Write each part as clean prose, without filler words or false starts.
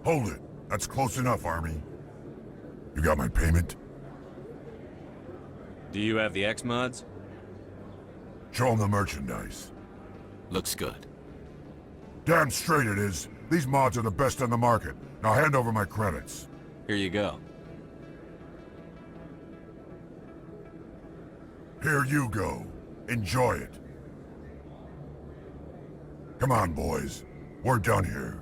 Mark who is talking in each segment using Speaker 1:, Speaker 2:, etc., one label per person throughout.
Speaker 1: Hold it. That's close enough, Army. You got my payment?
Speaker 2: Do you have the X-Mods?
Speaker 1: Show them the merchandise.
Speaker 3: Looks good.
Speaker 1: Damn straight it is. These mods are the best on the market. Now hand over my credits.
Speaker 2: Here you go.
Speaker 1: Here you go. Enjoy it. Come on, boys. We're done here.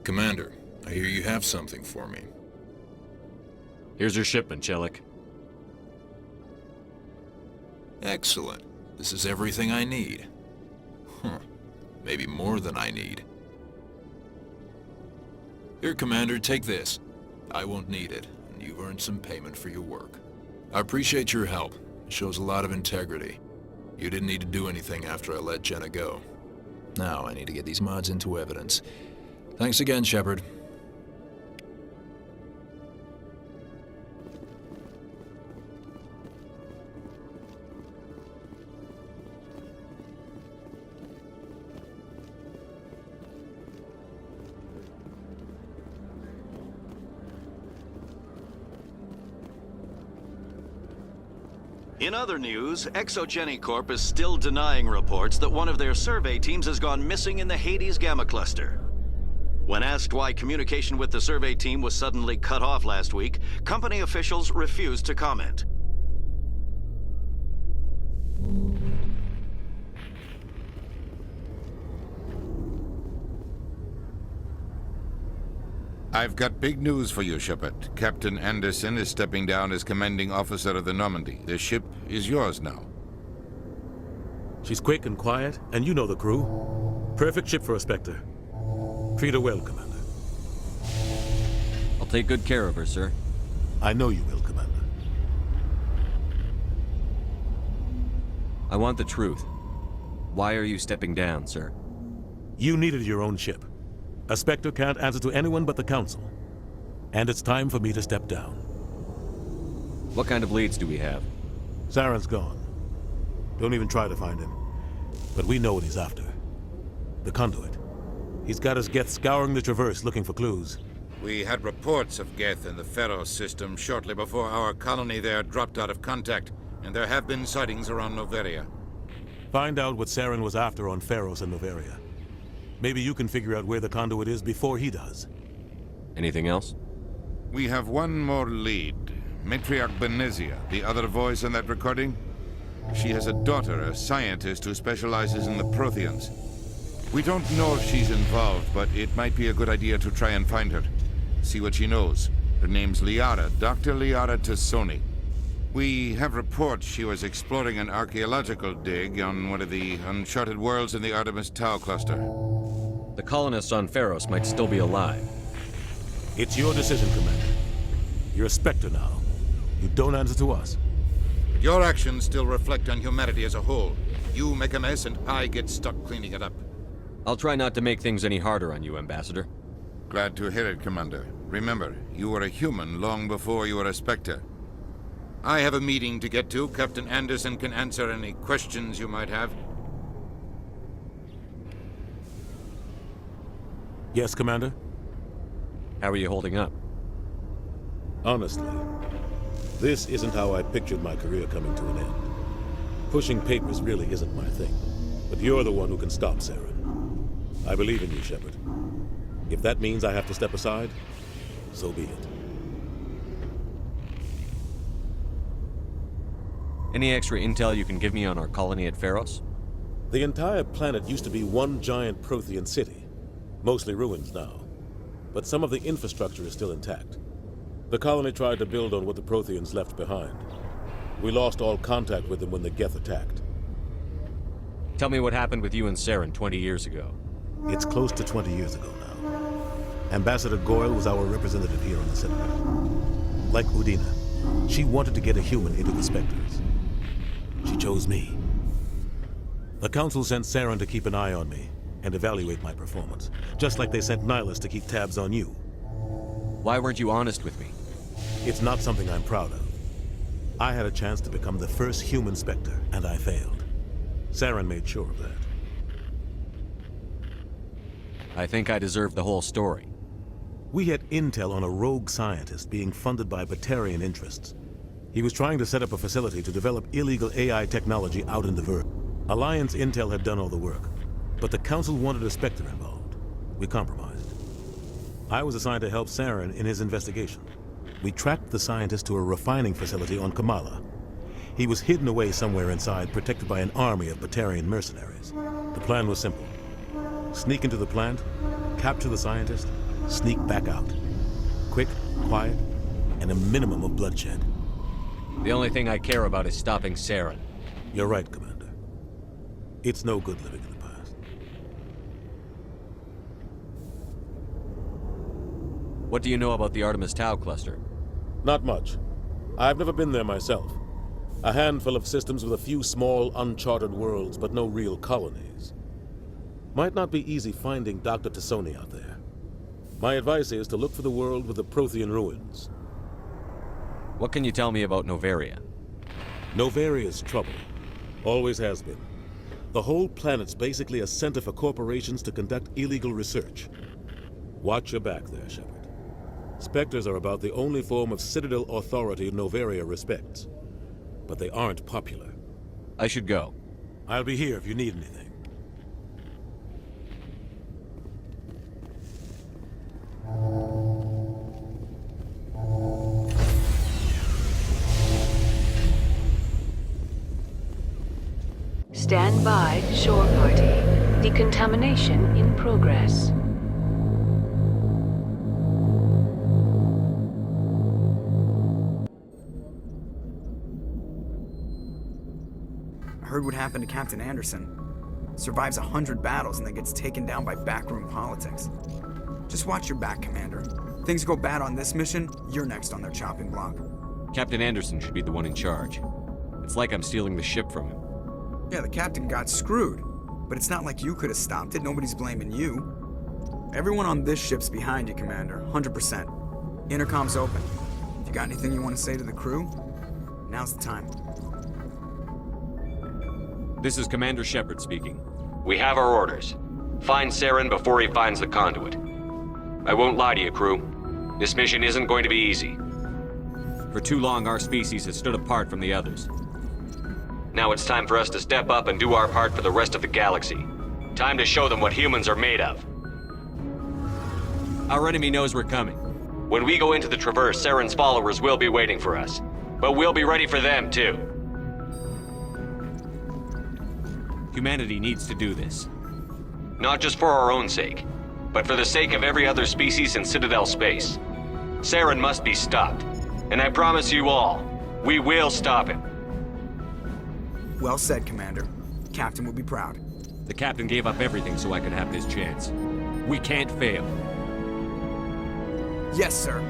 Speaker 3: Commander, I hear you have something for me.
Speaker 2: Here's your shipment, Chelik.
Speaker 3: Excellent. This is everything I need. Maybe more than I need. Here, Commander, take this. I won't need it, and you've earned some payment for your work. I appreciate your help. It shows a lot of integrity. You didn't need to do anything after I let Jenna go. Now I need to get these mods into evidence. Thanks again, Shepard.
Speaker 4: In other news, Exogeny Corp is still denying reports that one of their survey teams has gone missing in the Hades Gamma Cluster. When asked why communication with the survey team was suddenly cut off last week, company officials refused to comment.
Speaker 5: I've got big news for you, Shepard. Captain Anderson is stepping down as commanding officer of the Normandy. The ship is yours now.
Speaker 6: She's quick and quiet, and you know the crew. Perfect ship for a Spectre. Treat her well, Commander.
Speaker 2: I'll take good care of her, sir.
Speaker 6: I know you will, Commander.
Speaker 2: I want the truth. Why are you stepping down, sir?
Speaker 6: You needed your own ship. A Spectre can't answer to anyone but the Council. And it's time for me to step down.
Speaker 2: What kind of leads do we have?
Speaker 6: Saren's gone. Don't even try to find him. But we know what he's after. The Conduit. He's got his Geth scouring the Traverse looking for clues.
Speaker 5: We had reports of Geth in the Pharos system shortly before our colony there dropped out of contact, and there have been sightings around Noveria.
Speaker 6: Find out what Saren was after on Pharos and Noveria. Maybe you can figure out where the Conduit is before he does.
Speaker 2: Anything else?
Speaker 5: We have one more lead. Matriarch Benezia, the other voice in that recording. She has a daughter, a scientist who specializes in the Protheans. We don't know if she's involved, but it might be a good idea to try and find her. See what she knows. Her name's Liara, Dr. Liara Tassoni. We have reports she was exploring an archaeological dig on one of the uncharted worlds in the Artemis Tau cluster.
Speaker 2: The colonists on Pharos might still be alive.
Speaker 6: It's your decision, Commander. You're a Spectre now. You don't answer to us.
Speaker 5: Your actions still reflect on humanity as a whole. You make a mess and I get stuck cleaning it up.
Speaker 2: I'll try not to make things any harder on you, Ambassador.
Speaker 5: Glad to hear it, Commander. Remember, you were a human long before you were a Spectre. I have a meeting to get to. Captain Anderson can answer any questions you might have.
Speaker 6: Yes, Commander?
Speaker 2: How are you holding up?
Speaker 6: Honestly, this isn't how I pictured my career coming to an end. Pushing papers really isn't my thing. But you're the one who can stop Saren. I believe in you, Shepard. If that means I have to step aside, so be it.
Speaker 2: Any extra intel you can give me on our colony at Pharos?
Speaker 6: The entire planet used to be one giant Prothean city, mostly ruins now. But some of the infrastructure is still intact. The colony tried to build on what the Protheans left behind. We lost all contact with them when the Geth attacked.
Speaker 2: Tell me what happened with you and Saren 20 years ago.
Speaker 6: It's close to 20 years ago now. Ambassador Goyle was our representative here on the Citadel. Like Udina, she wanted to get a human into the Spectres. She chose me. The Council sent Saren to keep an eye on me and evaluate my performance, just like they sent Nihilus to keep tabs on you.
Speaker 2: Why weren't you honest with me?
Speaker 6: It's not something I'm proud of. I had a chance to become the first human Spectre, and I failed. Saren made sure of that.
Speaker 2: I think I deserve the whole story.
Speaker 6: We had intel on a rogue scientist being funded by Batarian interests. He was trying to set up a facility to develop illegal AI technology out in the Verge. Alliance intel had done all the work, but the Council wanted a Spectre involved. We compromised. I was assigned to help Saren in his investigation. We tracked the scientist to a refining facility on Kamala. He was hidden away somewhere inside, protected by an army of Batarian mercenaries. The plan was simple. Sneak into the plant, capture the scientist, sneak back out. Quick, quiet, and a minimum of bloodshed.
Speaker 2: The only thing I care about is stopping Saren.
Speaker 6: You're right, Commander. It's no good living in the past.
Speaker 2: What do you know about the Artemis Tau cluster?
Speaker 6: Not much. I've never been there myself. A handful of systems with a few small, uncharted worlds, but no real colonies. Might not be easy finding Dr. Tassoni out there. My advice is to look for the world with the Prothean ruins.
Speaker 2: What can you tell me about Novaria?
Speaker 6: Novaria's trouble. Always has been. The whole planet's basically a center for corporations to conduct illegal research. Watch your back there, Shepard. Spectres are about the only form of Citadel authority Novaria respects. But they aren't popular.
Speaker 2: I should go.
Speaker 6: I'll be here if you need anything.
Speaker 7: Stand by, shore party. Decontamination in progress.
Speaker 8: I heard what happened to Captain Anderson. Survives 100 battles and then gets taken down by backroom politics. Just watch your back, Commander. Things go bad on this mission, you're next on their chopping block.
Speaker 2: Captain Anderson should be the one in charge. It's like I'm stealing the ship from him.
Speaker 8: Yeah, the captain got screwed. But it's not like you could have stopped it. Nobody's blaming you. Everyone on this ship's behind you, Commander. 100%. Intercom's open. If you got anything you want to say to the crew, now's the time.
Speaker 2: This is Commander Shepard speaking.
Speaker 9: We have our orders. Find Saren before he finds the conduit. I won't lie to you, crew. This mission isn't going to be easy.
Speaker 2: For too long, our species has stood apart from the others.
Speaker 9: Now it's time for us to step up and do our part for the rest of the galaxy. Time to show them what humans are made of.
Speaker 2: Our enemy knows we're coming.
Speaker 9: When we go into the Traverse, Saren's followers will be waiting for us. But we'll be ready for them, too.
Speaker 2: Humanity needs to do this.
Speaker 9: Not just for our own sake, but for the sake of every other species in Citadel space. Saren must be stopped. And I promise you all, we will stop him.
Speaker 8: Well said, Commander. Captain will be proud.
Speaker 2: The captain gave up everything so I could have this chance. We can't fail.
Speaker 8: Yes, sir.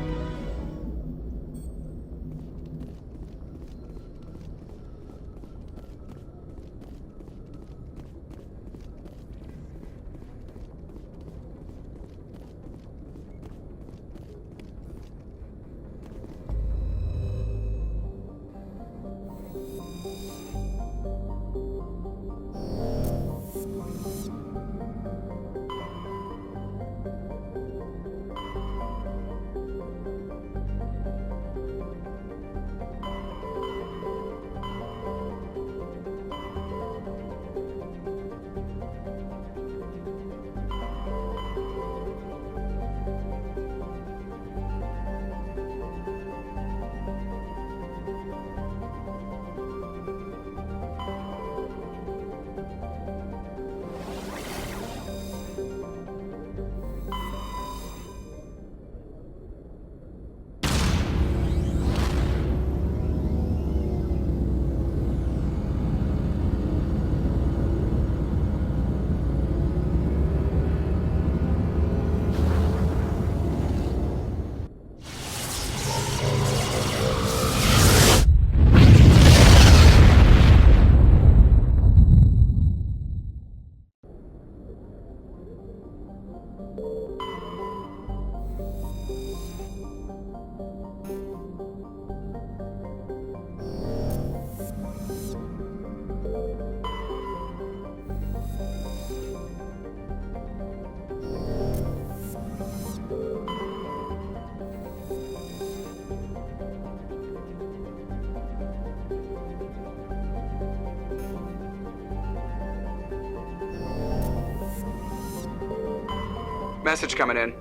Speaker 8: Message coming in.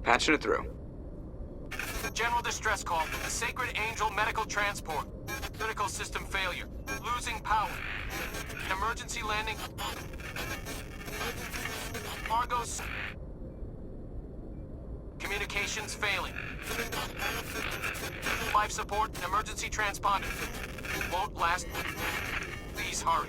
Speaker 8: Patching it through.
Speaker 10: General distress call. Sacred Angel medical transport. Critical system failure. Losing power. Emergency landing. Argos. Communications failing. Life support and emergency transponder. Won't last. Please hurry.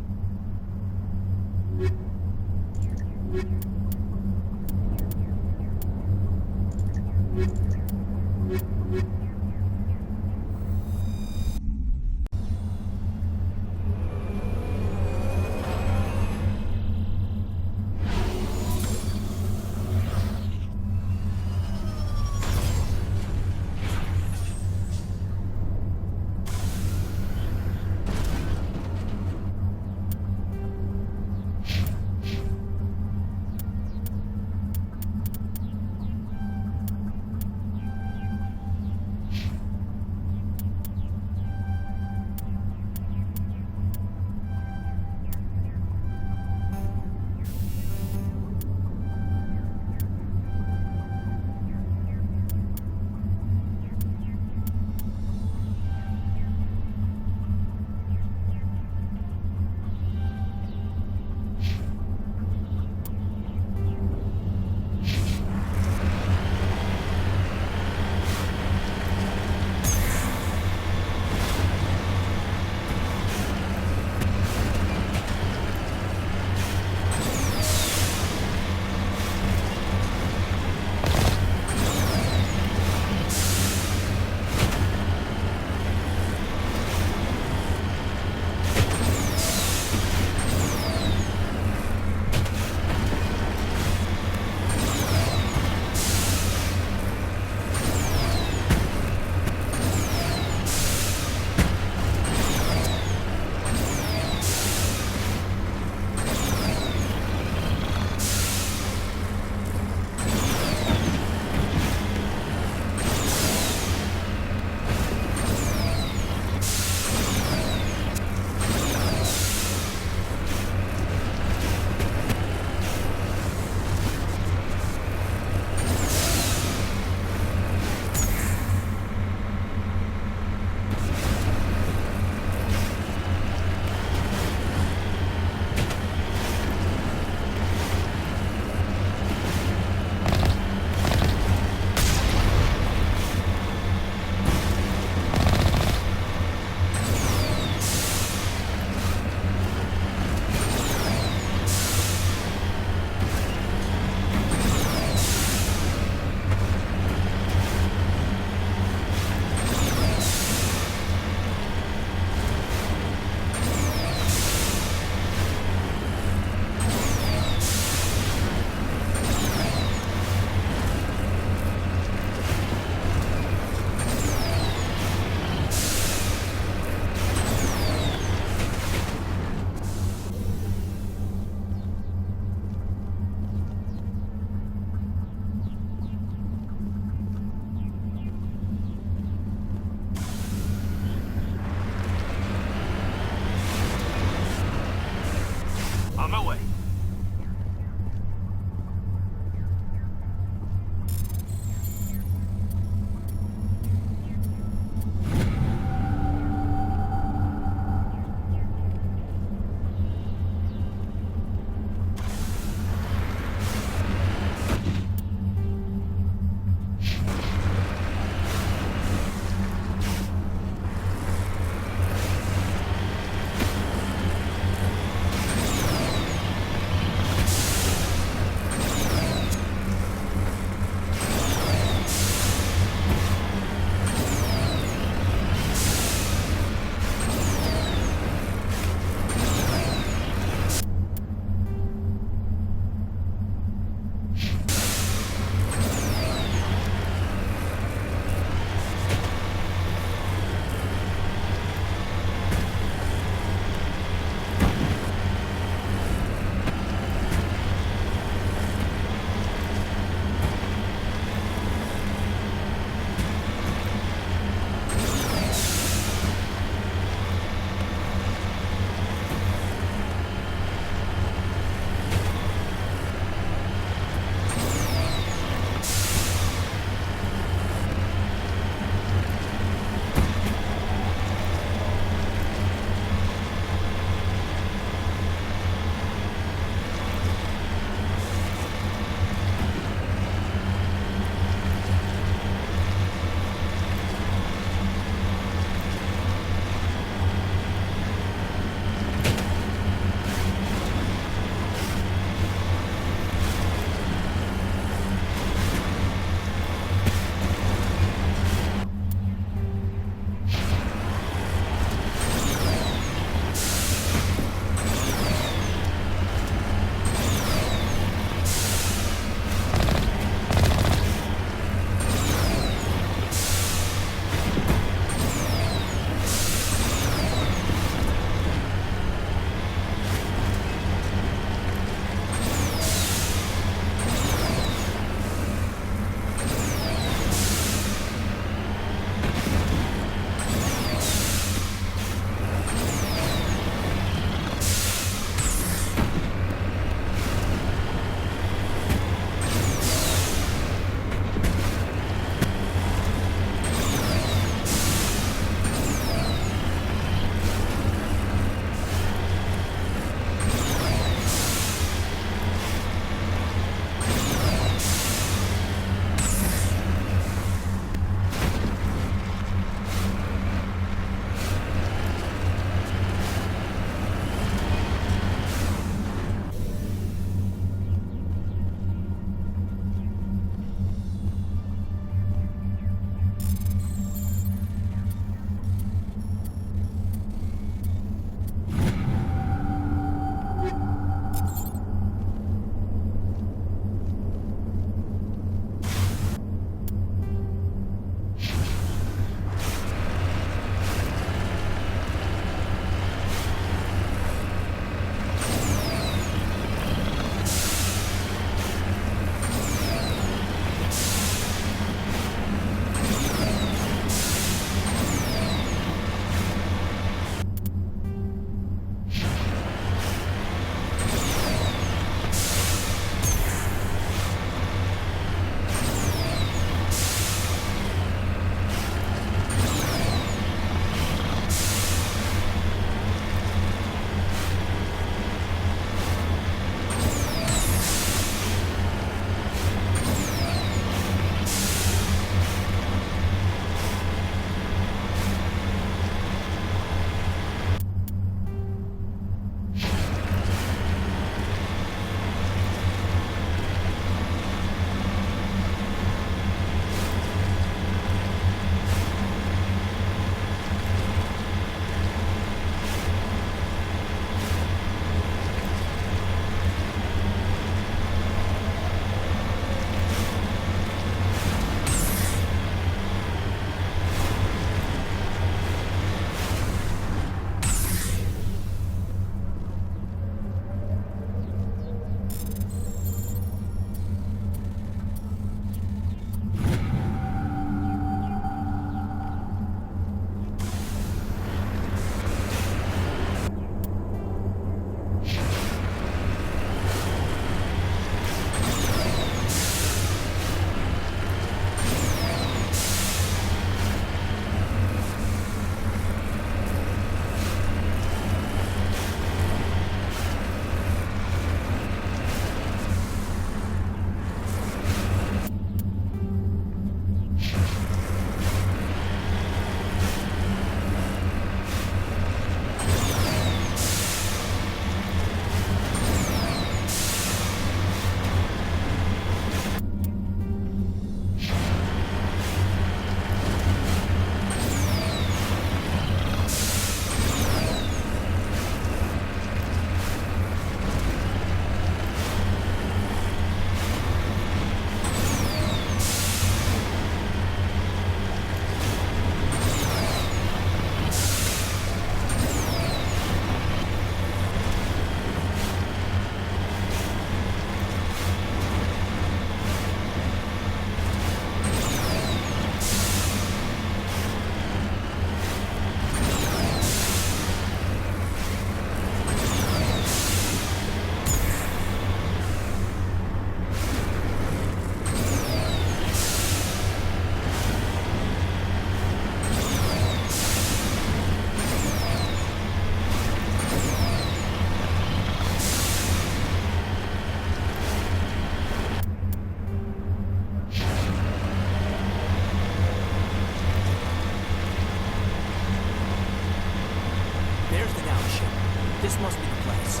Speaker 10: This must be the place.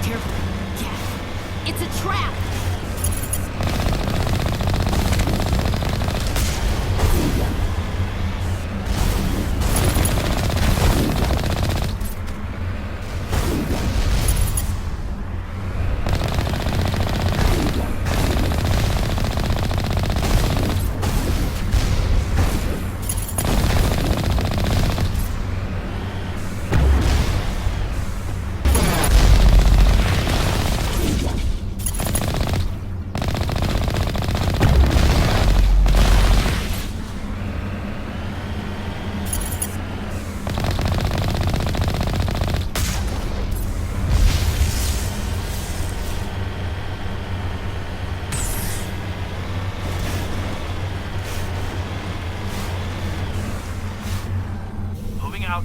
Speaker 11: Careful. Yeah. It's a trap!
Speaker 10: Moving out.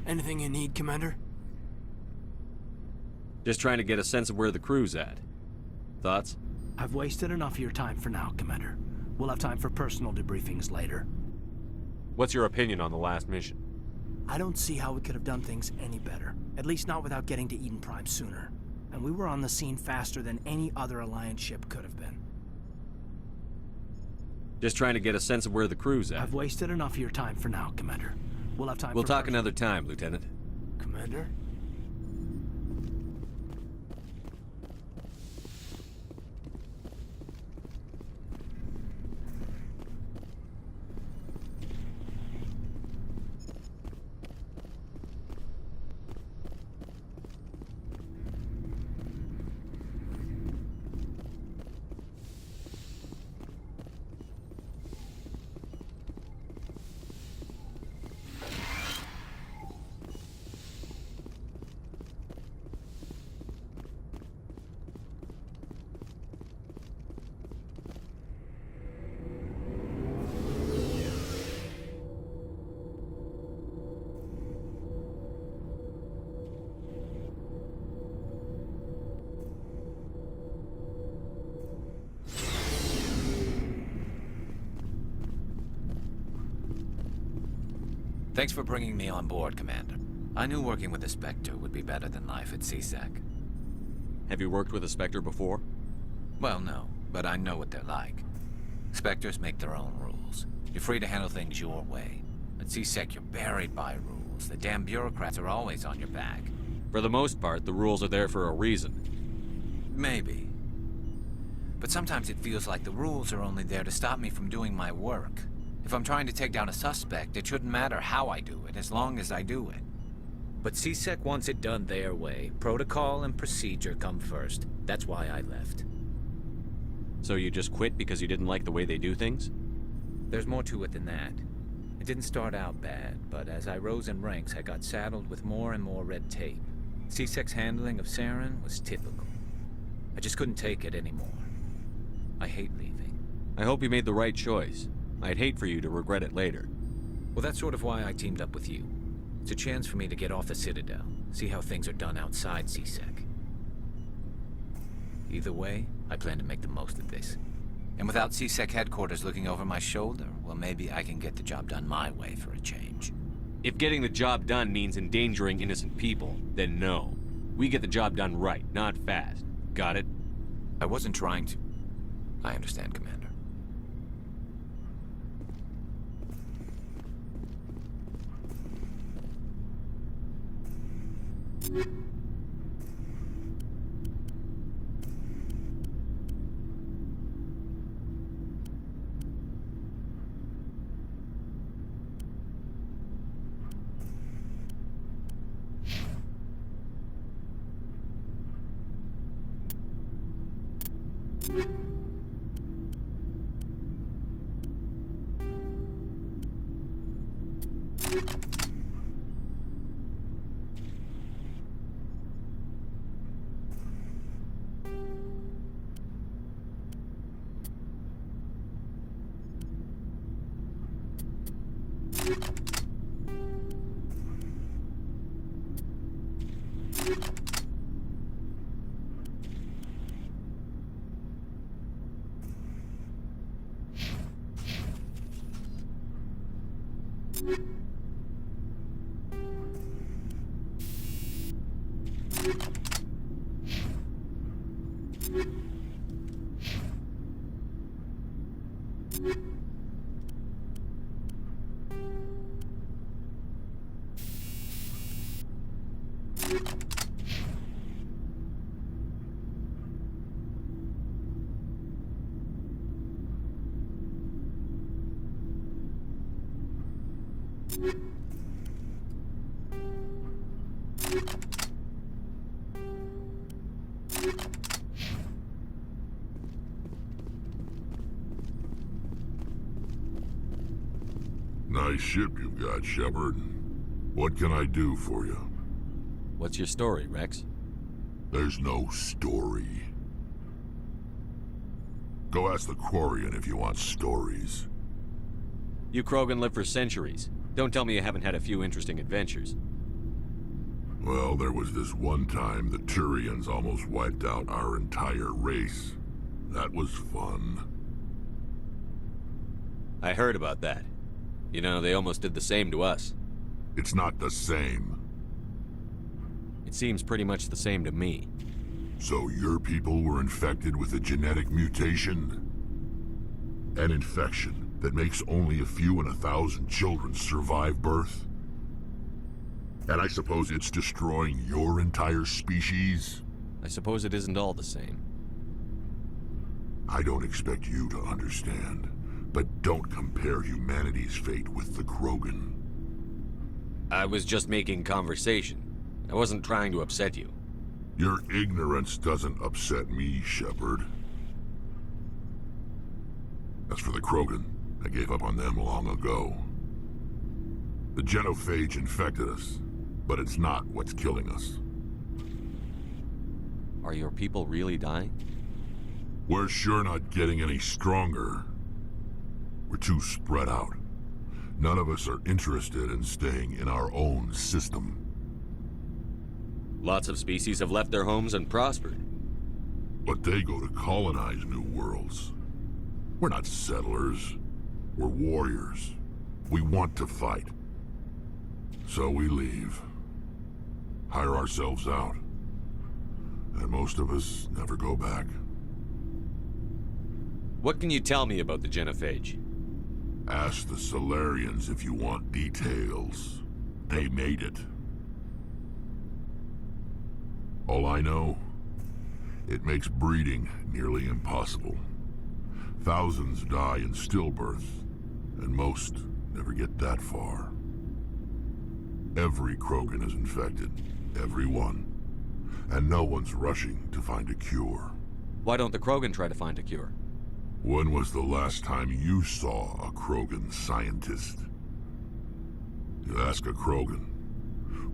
Speaker 10: Anything you need, Commander?
Speaker 2: Just trying to get a sense of where the crew's at. Thoughts?
Speaker 10: I've wasted enough of your time for now, Commander. We'll have time for personal debriefings later.
Speaker 2: What's your opinion on the last mission?
Speaker 10: I don't see how we could have done things any better. At least not without getting to Eden Prime sooner. And we were on the scene faster than any other Alliance ship could have been.
Speaker 2: Just trying to get a sense of where the crew's at.
Speaker 10: I've wasted enough of your time for now, Commander. We'll have time
Speaker 2: We'll
Speaker 10: for
Speaker 2: talk another time, Lieutenant.
Speaker 10: Commander?
Speaker 12: Thanks for bringing me on board, Commander. I knew working with a Spectre would be better than life at CSEC.
Speaker 2: Have you worked with a Spectre before?
Speaker 12: Well, no, but I know what they're like. Spectres make their own rules. You're free to handle things your way. At CSEC, you're buried by rules. The damn bureaucrats are always on your back.
Speaker 2: For the most part, the rules are there for a reason.
Speaker 12: Maybe. But sometimes it feels like the rules are only there to stop me from doing my work. If I'm trying to take down a suspect, it shouldn't matter how I do it, as long as I do it. But CSEC wants it done their way. Protocol and procedure come first. That's why I left.
Speaker 2: So you just quit because you didn't like the way they do things?
Speaker 12: There's more to it than that. It didn't start out bad, but as I rose in ranks, I got saddled with more and more red tape. CSEC's handling of Saren was typical. I just couldn't take it anymore. I hate leaving.
Speaker 2: I hope you made the right choice. I'd hate for you to regret it later.
Speaker 12: Well, that's sort of why I teamed up with you. It's a chance for me to get off the Citadel, see how things are done outside CSEC. Either way, I plan to make the most of this. And without CSEC headquarters looking over my shoulder, well, maybe I can get the job done my way for a change.
Speaker 2: If getting the job done means endangering innocent people, then no. We get the job done right, not fast. Got it?
Speaker 12: I wasn't trying to. I understand, Commander.
Speaker 1: Nice ship you've got, Shepard. What can I do for you?
Speaker 2: What's your story, Rex?
Speaker 1: There's no story. Go ask the Quarian if you want stories.
Speaker 2: You Krogan live for centuries. Don't tell me you haven't had a few interesting adventures.
Speaker 1: Well, there was this one time the Turians almost wiped out our entire race. That was fun.
Speaker 2: I heard about that. You know, they almost did the same to us.
Speaker 1: It's not the same.
Speaker 2: It seems pretty much the same to me.
Speaker 1: So your people were infected with a genetic mutation? An infection that makes only a few in 1,000 children survive birth? And I suppose it's destroying your entire species?
Speaker 2: I suppose it isn't all the same.
Speaker 1: I don't expect you to understand, but don't compare humanity's fate with the Krogan.
Speaker 2: I was just making conversation. I wasn't trying to upset you.
Speaker 1: Your ignorance doesn't upset me, Shepard. As for the Krogan, I gave up on them long ago. The genophage infected us, but it's not what's killing us.
Speaker 2: Are your people really dying?
Speaker 1: We're sure not getting any stronger. We're too spread out. None of us are interested in staying in our own system.
Speaker 2: Lots of species have left their homes and prospered.
Speaker 1: But they go to colonize new worlds. We're not settlers. We're warriors. We want to fight. So we leave. Hire ourselves out. And most of us never go back.
Speaker 2: What can you tell me about the genophage?
Speaker 1: Ask the Solarians if you want details. They made it. All I know, it makes breeding nearly impossible. Thousands die in stillbirth, and most never get that far. Every Krogan is infected. Every one. And no one's rushing to find a cure.
Speaker 2: Why don't the Krogan try to find a cure?
Speaker 1: When was the last time you saw a Krogan scientist? You ask a Krogan,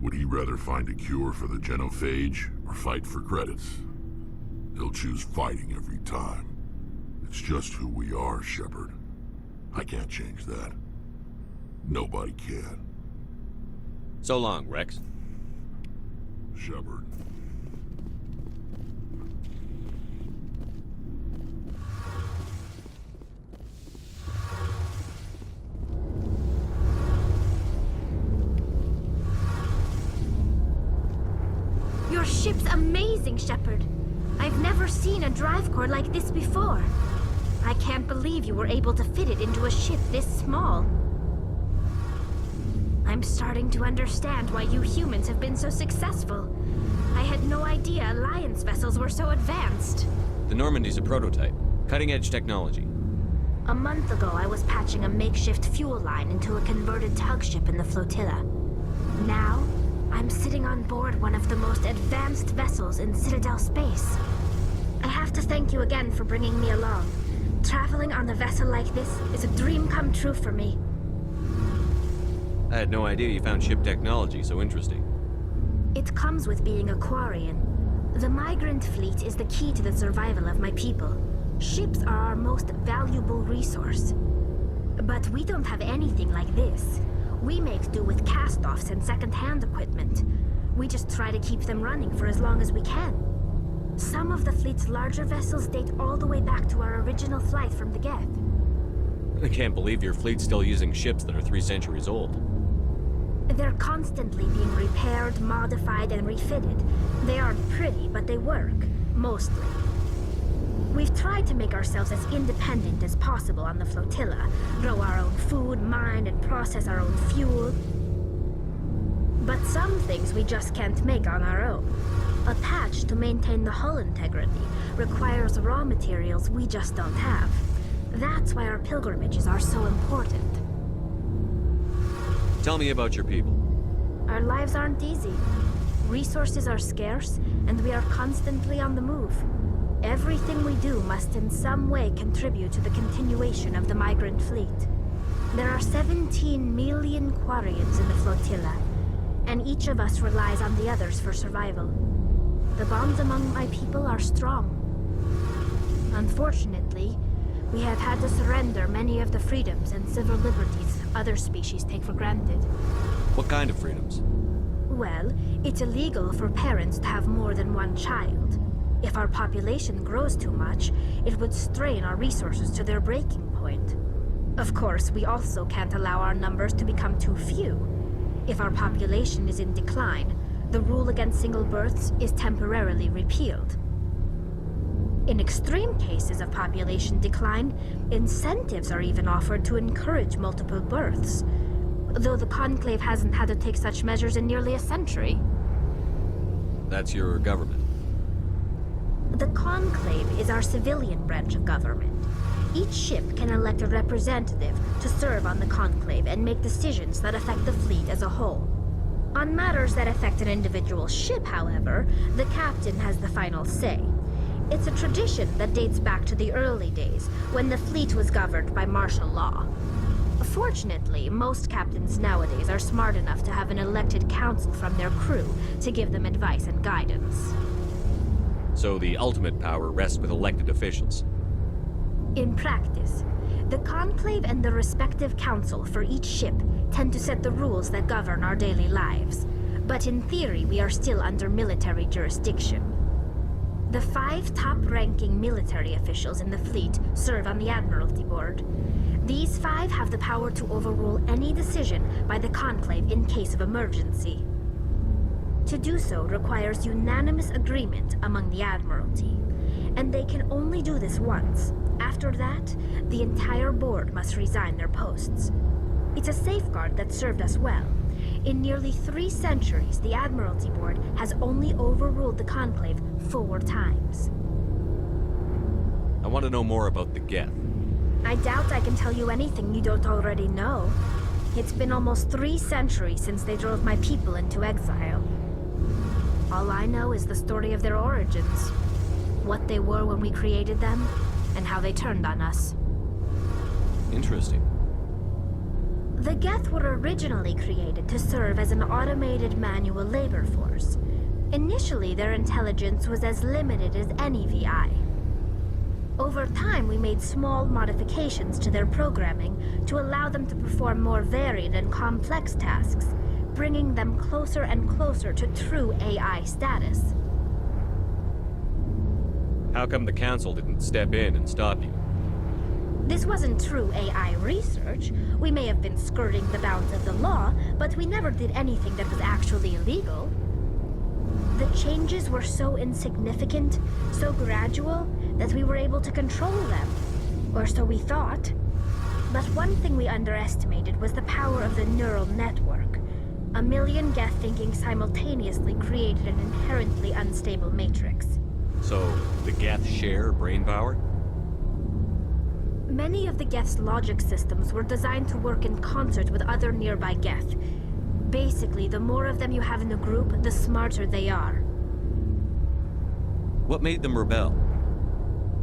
Speaker 1: would he rather find a cure for the genophage or fight for credits? He'll choose fighting every time. It's just who we are, Shepard. I can't change that. Nobody can.
Speaker 2: So long, Rex.
Speaker 1: Shepard.
Speaker 11: Your ship's amazing, Shepard. I've never seen a drive core like this before. I can't believe you were able to fit it into a ship this small. I'm starting to understand why you humans have been so successful. I had no idea Alliance vessels were so advanced.
Speaker 2: The Normandy's a prototype. Cutting-edge technology.
Speaker 11: A month ago, I was patching a makeshift fuel line into a converted tug ship in the flotilla. Now, I'm sitting on board one of the most advanced vessels in Citadel space. I have to thank you again for bringing me along. Traveling on a vessel like this is a dream come true for me.
Speaker 2: I had no idea you found ship technology so interesting.
Speaker 11: It comes with being a Quarian. The migrant fleet is the key to the survival of my people. Ships are our most valuable resource. But we don't have anything like this. We make do with cast-offs and second-hand equipment. We just try to keep them running for as long as we can. Some of the fleet's larger vessels date all the way back to our original flight from the Geth.
Speaker 2: I can't believe your fleet's still using ships that are 3 centuries old.
Speaker 11: They're constantly being repaired, modified, and refitted. They aren't pretty, but they work. Mostly. We've tried to make ourselves as independent as possible on the flotilla. Grow our own food, mine, and process our own fuel. But some things we just can't make on our own. A patch to maintain the hull integrity requires raw materials we just don't have. That's why our pilgrimages are so important.
Speaker 2: Tell me about your people.
Speaker 11: Our lives aren't easy. Resources are scarce, and we are constantly on the move. Everything we do must in some way contribute to the continuation of the migrant fleet. There are 17 million Quarians in the flotilla, and each of us relies on the others for survival. The bonds among my people are strong. Unfortunately, we have had to surrender many of the freedoms and civil liberties other species take for granted.
Speaker 2: What kind of freedoms?
Speaker 11: Well, it's illegal for parents to have more than one child. If our population grows too much, it would strain our resources to their breaking point. Of course, we also can't allow our numbers to become too few. If our population is in decline, the rule against single births is temporarily repealed. In extreme cases of population decline, incentives are even offered to encourage multiple births, though the Conclave hasn't had to take such measures in nearly a century.
Speaker 2: That's your government.
Speaker 11: The Conclave is our civilian branch of government. Each ship can elect a representative to serve on the Conclave and make decisions that affect the fleet as a whole. On matters that affect an individual ship, however, the captain has the final say. It's a tradition that dates back to the early days, when the fleet was governed by martial law. Fortunately, most captains nowadays are smart enough to have an elected council from their crew to give them advice and guidance.
Speaker 2: So the ultimate power rests with elected officials.
Speaker 11: In practice, the Conclave and the respective council for each ship tend to set the rules that govern our daily lives. But in theory, we are still under military jurisdiction. The 5 top-ranking military officials in the fleet serve on the Admiralty Board. These 5 have the power to overrule any decision by the Conclave in case of emergency. To do so requires unanimous agreement among the Admiralty, and they can only do this once. After that, the entire board must resign their posts. It's a safeguard that served us well. In nearly 3 centuries, the Admiralty Board has only overruled the Conclave 4 times.
Speaker 2: I want to know more about the Geth.
Speaker 11: I doubt I can tell you anything you don't already know. It's been almost 3 centuries since they drove my people into exile. All I know is the story of their origins, what they were when we created them, and how they turned on us.
Speaker 2: Interesting.
Speaker 11: The Geth were originally created to serve as an automated manual labor force. Initially, their intelligence was as limited as any VI. Over time, we made small modifications to their programming to allow them to perform more varied and complex tasks, bringing them closer and closer to true AI status.
Speaker 2: How come the Council didn't step in and stop you?
Speaker 11: This wasn't true AI research. We may have been skirting the bounds of the law, but we never did anything that was actually illegal. The changes were so insignificant, so gradual, that we were able to control them. Or so we thought. But one thing we underestimated was the power of the neural network. A million Geth thinking simultaneously created an inherently unstable matrix.
Speaker 2: So, the Geth share brain power?
Speaker 11: Many of the Geth's logic systems were designed to work in concert with other nearby Geth. Basically, the more of them you have in a group, the smarter they are.
Speaker 2: What made them rebel?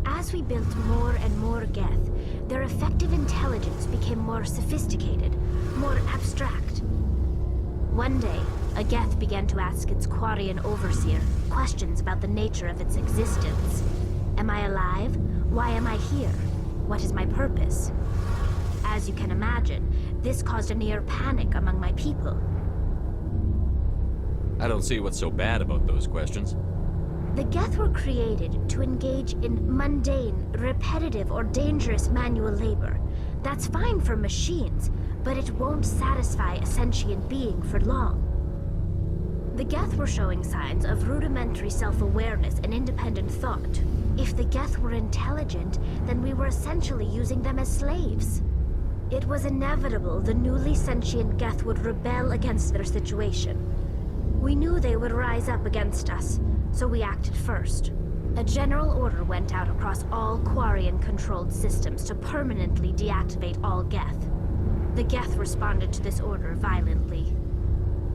Speaker 11: As we built more and more Geth, their effective intelligence became more sophisticated, more abstract. One day, a Geth began to ask its Quarian overseer questions about the nature of its existence. Am I alive? Why am I here? What is my purpose? As you can imagine, this caused a near panic among my people.
Speaker 2: I don't see what's so bad about those questions.
Speaker 11: The Geth were created to engage in mundane, repetitive, or dangerous manual labor. That's fine for machines, but it won't satisfy a sentient being for long. The Geth were showing signs of rudimentary self-awareness and independent thought. If the Geth were intelligent, then we were essentially using them as slaves. It was inevitable the newly sentient Geth would rebel against their situation. We knew they would rise up against us, so we acted first. A general order went out across all Quarian-controlled systems to permanently deactivate all Geth. The Geth responded to this order violently.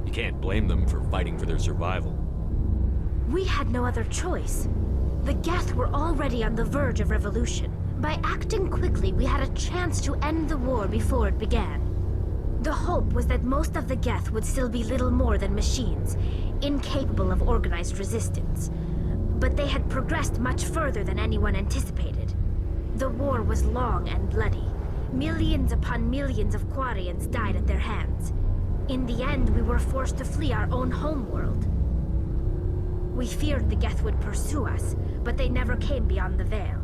Speaker 2: You can't blame them for fighting for their survival.
Speaker 11: We had no other choice. The Geth were already on the verge of revolution. By acting quickly, we had a chance to end the war before it began. The hope was that most of the Geth would still be little more than machines, incapable of organized resistance. But they had progressed much further than anyone anticipated. The war was long and bloody. Millions upon millions of Quarians died at their hands. In the end, we were forced to flee our own homeworld. We feared the Geth would pursue us, but they never came beyond the Veil.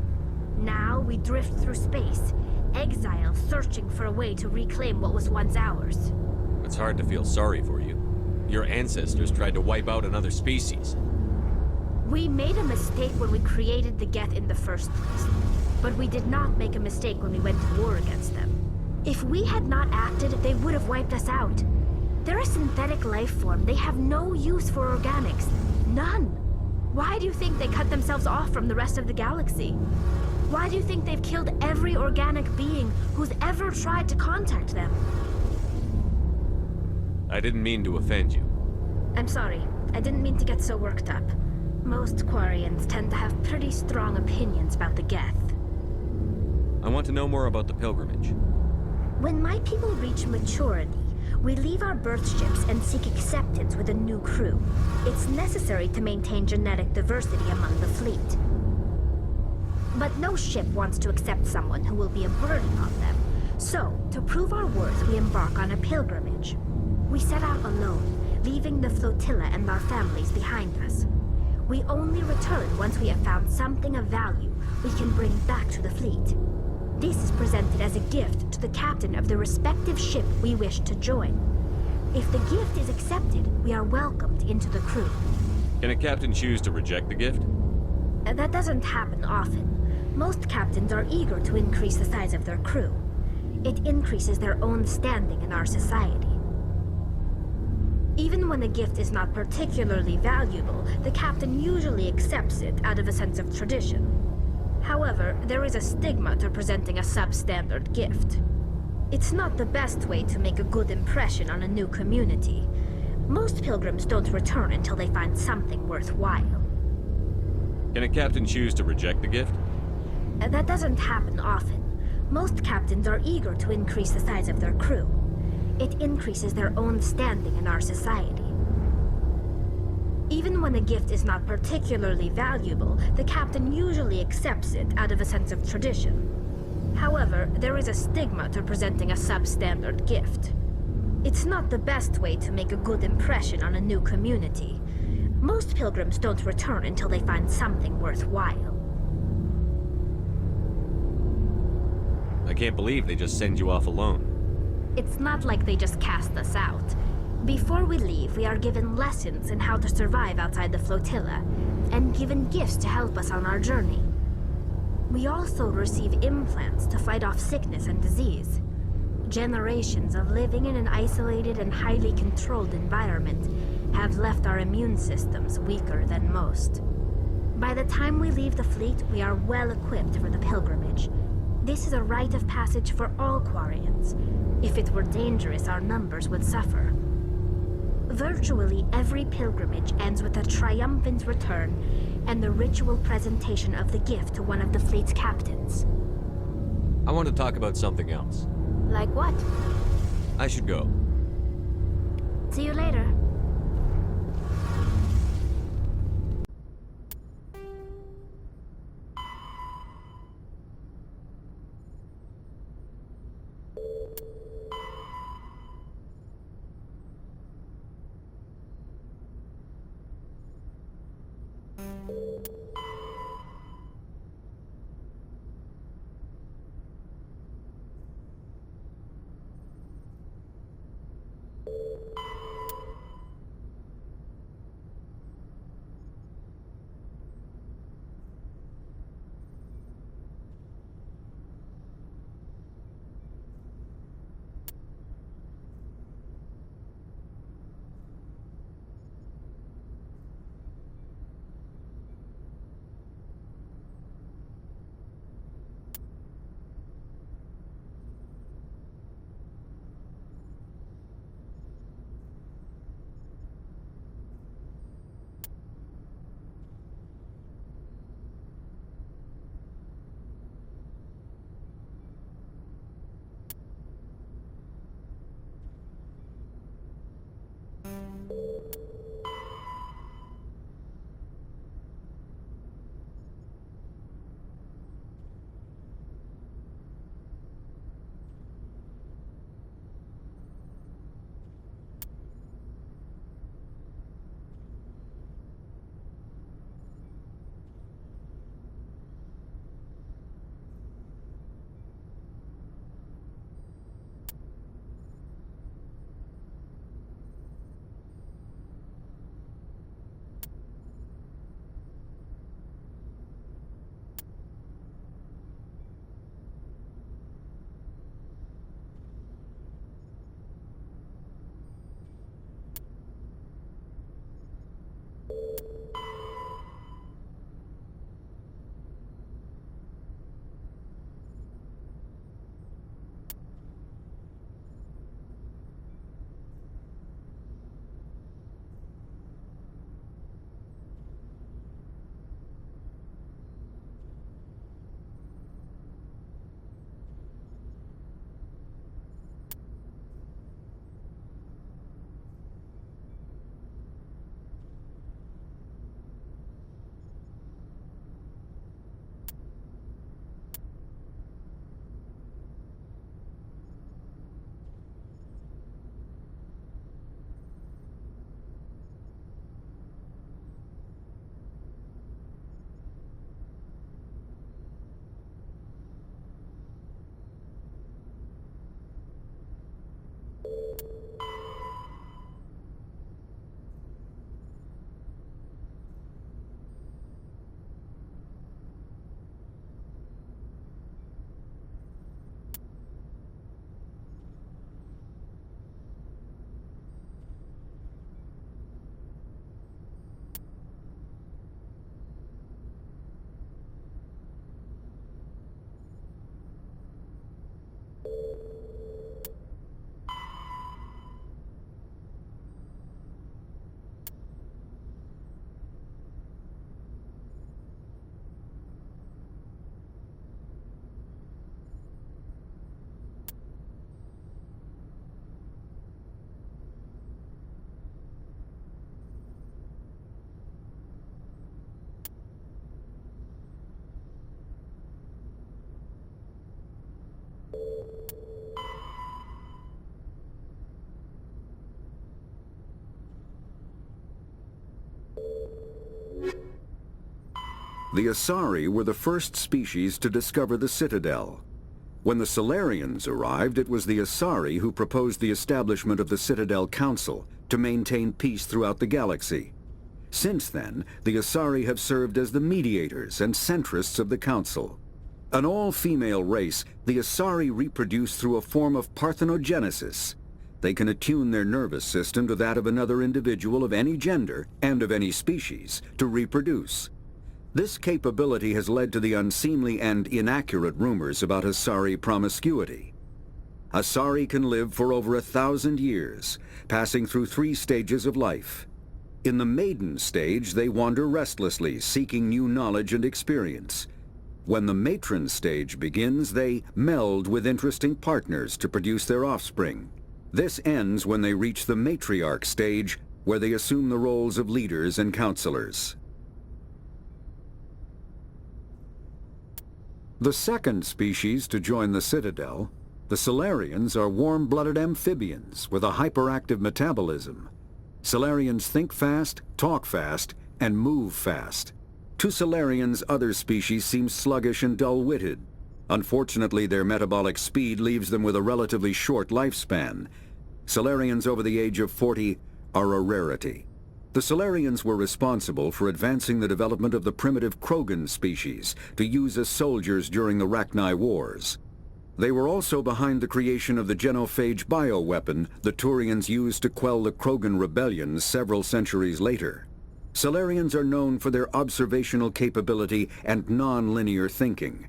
Speaker 11: Now we drift through space, exile, searching for a way to reclaim what was once ours.
Speaker 2: It's hard to feel sorry for you. Your ancestors tried to wipe out another species.
Speaker 11: We made a mistake when we created the Geth in the first place, but we did not make a mistake when we went to war against them. If we had not acted, they would have wiped us out. They're a synthetic life form. They have no use for organics. None. Why do you think they cut themselves off from the rest of the galaxy? Why do you think they've killed every organic being who's ever tried to contact them?
Speaker 2: I didn't mean to offend you.
Speaker 11: I'm sorry. I didn't mean to get so worked up. Most Quarians tend to have pretty strong opinions about the Geth.
Speaker 2: I want to know more about the pilgrimage.
Speaker 11: When my people reach maturity, we leave our birth ships and seek acceptance with a new crew. It's necessary to maintain genetic diversity among the fleet. But no ship wants to accept someone who will be a burden on them. So, to prove our worth, we embark on a pilgrimage. We set out alone, leaving the flotilla and our families behind us. We only return once we have found something of value we can bring back to the fleet. This is presented as a gift to the captain of the respective ship we wish to join. If the gift is accepted, we are welcomed into the crew.
Speaker 2: Can a captain choose to reject the gift?
Speaker 11: That doesn't happen often. Most captains are eager to increase the size of their crew. It increases their own standing in our society. Even when a gift is not particularly valuable, the captain usually accepts it out of a sense of tradition. However, there is a stigma to presenting a substandard gift. It's not the best way to make a good impression on a new community. Most pilgrims don't return until they find something worthwhile.
Speaker 2: Can a captain choose to reject the gift?
Speaker 11: That doesn't happen often. Most captains are eager to increase the size of their crew. It increases their own standing in our society. Even when a gift is not particularly valuable, the captain usually accepts it out of a sense of tradition. However, there is a stigma to presenting a substandard gift. It's not the best way to make a good impression on a new community. Most pilgrims don't return until they find something worthwhile.
Speaker 2: I can't believe they just send you off alone.
Speaker 11: It's not like they just cast us out. Before we leave, we are given lessons in how to survive outside the flotilla, and given gifts to help us on our journey. We also receive implants to fight off sickness and disease. Generations of living in an isolated and highly controlled environment have left our immune systems weaker than most. By the time we leave the fleet, we are well equipped for the pilgrimage. This is a rite of passage for all Quarians. If it were dangerous, our numbers would suffer. Virtually every pilgrimage ends with a triumphant return and the ritual presentation of the gift to one of the fleet's captains.
Speaker 2: I want to talk about something else.
Speaker 11: Like what?
Speaker 2: I should go.
Speaker 11: See you later.
Speaker 13: The Asari were the first species to discover the Citadel. When the Solarians arrived, it was the Asari who proposed the establishment of the Citadel Council to maintain peace throughout the galaxy. Since then, the Asari have served as the mediators and centrists of the Council. An all-female race, the Asari reproduce through a form of parthenogenesis. They can attune their nervous system to that of another individual of any gender and of any species to reproduce. This capability has led to the unseemly and inaccurate rumors about Asari promiscuity. Asari can live for over 1,000 years, passing through 3 stages of life. In the maiden stage, they wander restlessly, seeking new knowledge and experience. When the matron stage begins, they meld with interesting partners to produce their offspring. This ends when they reach the matriarch stage, where they assume the roles of leaders and counselors. The second species to join the Citadel, the Solarians, are warm-blooded amphibians with a hyperactive metabolism. Solarians think fast, talk fast, and move fast. To Solarians, other species seem sluggish and dull-witted. Unfortunately, their metabolic speed leaves them with a relatively short lifespan. Solarians over the age of 40 are a rarity. The Solarians were responsible for advancing the development of the primitive Krogan species to use as soldiers during the Rachni Wars. They were also behind the creation of the genophage bioweapon the Turians used to quell the Krogan rebellions several centuries later. Solarians are known for their observational capability and non-linear thinking.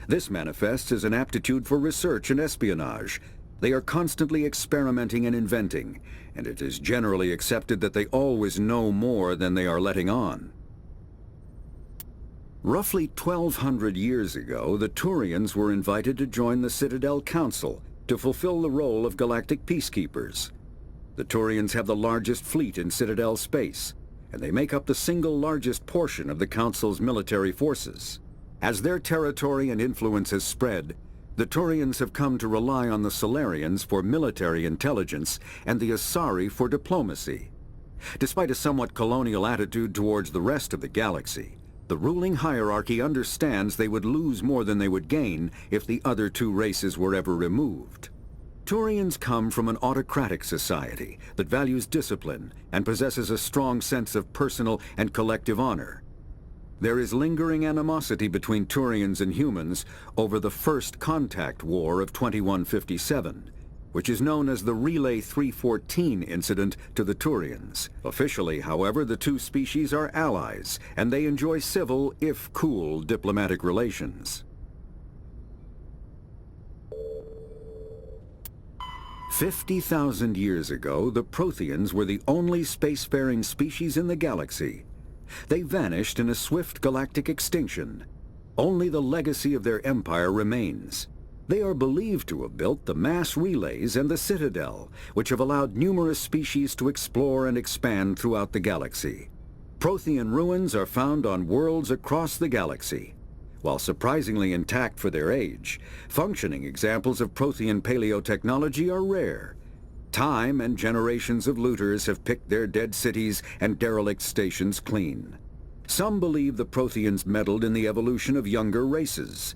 Speaker 13: This manifests as an aptitude for research and espionage. They are constantly experimenting and inventing, and it is generally accepted that they always know more than they are letting on. Roughly 1,200 years ago, the Turians were invited to join the Citadel Council to fulfill the role of galactic peacekeepers. The Turians have the largest fleet in Citadel space, and they make up the single largest portion of the Council's military forces. As their territory and influence has spread, the Turians have come to rely on the Solarians for military intelligence and the Asari for diplomacy. Despite a somewhat colonial attitude towards the rest of the galaxy, the ruling hierarchy understands they would lose more than they would gain if the other 2 races were ever removed. Turians come from an autocratic society that values discipline and possesses a strong sense of personal and collective honor. There is lingering animosity between Turians and humans over the First Contact War of 2157, which is known as the Relay 314 incident to the Turians. Officially, however, the 2 species are allies, and they enjoy civil, if cool, diplomatic relations. 50,000 years ago, the Protheans were the only spacefaring species in the galaxy. They vanished in a swift galactic extinction. Only the legacy of their empire remains. They are believed to have built the mass relays and the Citadel, which have allowed numerous species to explore and expand throughout the galaxy. Prothean ruins are found on worlds across the galaxy. While surprisingly intact for their age, functioning examples of Prothean paleotechnology are rare. Time and generations of looters have picked their dead cities and derelict stations clean. Some believe the Protheans meddled in the evolution of younger races.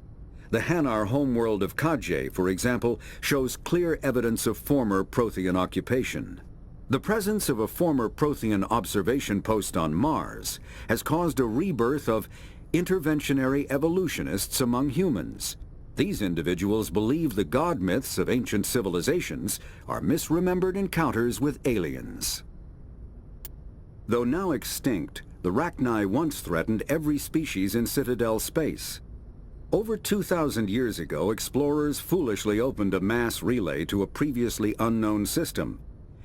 Speaker 13: The Hanar homeworld of Kajay, for example, shows clear evidence of former Prothean occupation. The presence of a former Prothean observation post on Mars has caused a rebirth of interventionary evolutionists among humans. These individuals believe the god myths of ancient civilizations are misremembered encounters with aliens. Though now extinct, the Rachni once threatened every species in Citadel space. Over 2,000 years ago, explorers foolishly opened a mass relay to a previously unknown system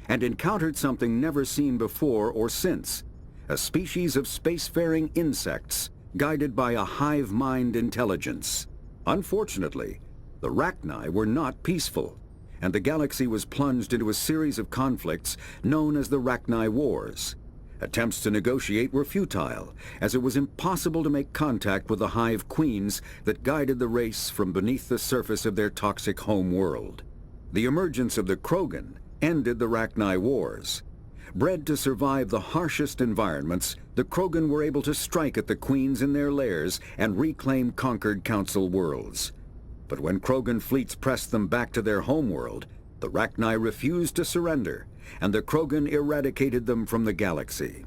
Speaker 13: and encountered something never seen before or since, a species of spacefaring insects guided by a hive mind intelligence. Unfortunately, the Rachni were not peaceful, and the galaxy was plunged into a series of conflicts known as the Rachni Wars. Attempts to negotiate were futile, as it was impossible to make contact with the hive queens that guided the race from beneath the surface of their toxic home world. The emergence of the Krogan ended the Rachni Wars. Bred to survive the harshest environments, the Krogan were able to strike at the Queens in their lairs and reclaim conquered Council worlds. But when Krogan fleets pressed them back to their homeworld, the Rachni refused to surrender, and the Krogan eradicated them from the galaxy.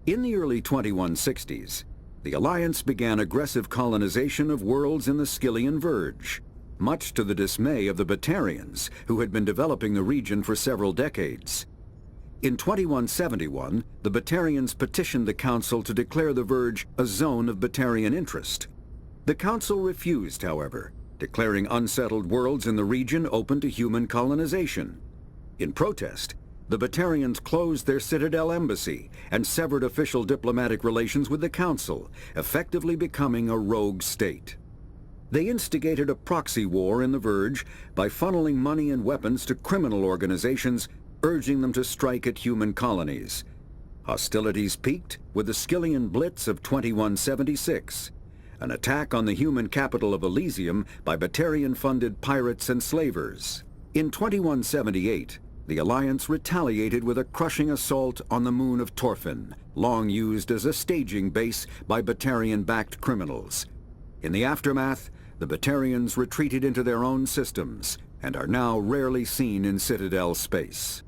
Speaker 13: In the early 2160s, the Alliance began aggressive colonization of worlds in the Skyllian Verge, much to the dismay of the Batarians, who had been developing the region for several decades. In 2171, the Batarians petitioned the Council to declare the Verge a zone of Batarian interest. The Council refused, however, declaring unsettled worlds in the region open to human colonization. In protest, the Batarians closed their Citadel embassy and severed official diplomatic relations with the Council, effectively becoming a rogue state. They instigated a proxy war in the Verge by funneling money and weapons to criminal organizations, urging them to strike at human colonies. Hostilities peaked with the Skyllian Blitz of 2176, an attack on the human capital of Elysium by Batarian-funded pirates and slavers. In 2178, the Alliance retaliated with a crushing assault on the moon of Torfin, long used as a staging base by Batarian-backed criminals. In the aftermath, the Batarians retreated into their own systems and are now rarely seen in Citadel space.